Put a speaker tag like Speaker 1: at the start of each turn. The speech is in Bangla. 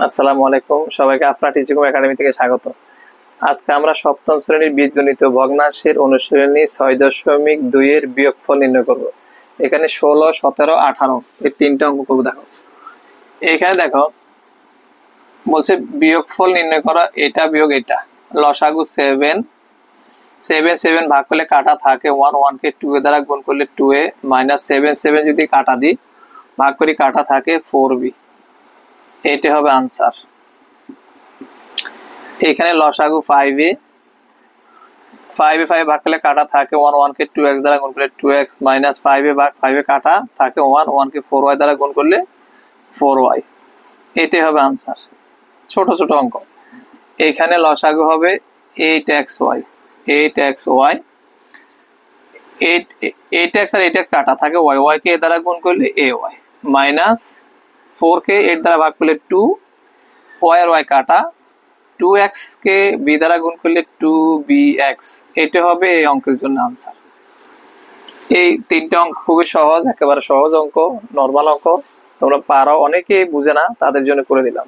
Speaker 1: আসসালামু আলাইকুম, সবাইকে আফরা টিচিং একাডেমি থেকে স্বাগত। আজকে আমরা সপ্তম শ্রেণীর বীজগণিত ভগ্নাংশের অনুশীলনী 6.2 এর বিয়োগফল নির্ণয় করব। এখানে 16, 17, 18 এই তিনটা অঙ্ক করবো। দেখো এখানে দেখো বলছে বিয়োগফল নির্ণয় করা, এটা বিয়োগ এটা। লসাগু 7, 7 ভাগ করলে কাটা থাকে 1, 1 কে 2 এ দ্বারা গুণ করলে 2a মাইনাস 7 যদি কাটা দিই ভাগ করি কাটা থাকে 4b। এটা হবে আনসার। এখানে লসাগু 5a, 5 ভাগ করলে কাটা থাকে 1, 1 কে 2x দ্বারা গুণ করলে 2x মাইনাস 5 ভাগ 5 কাটা থাকে 1, 1 কে 4y দ্বারা গুণ করলে 4y। এটাই হবে আনসার। ছোট ছোট অঙ্ক। এখানে লসাগু হবে 8xy, 8xy, 8x আর 8x কাটা থাকে y, y কে এ দ্বারা গুণ করলে ay মাইনাস 4 কে 8 দ্বারা ভাগ করলে 2, y আর y কাটা 2x কে b দ্বারা গুণ করলে 2bx। এটা হবে এই অঙ্কের জন্য আনসার। এই তিনটা অঙ্ক খুবই সহজ, একেবারে সহজ অঙ্ক, নরমাল অঙ্ক, তোমরা পারো, অনেকেই বুঝে না, তাদের জন্য করে দিলাম।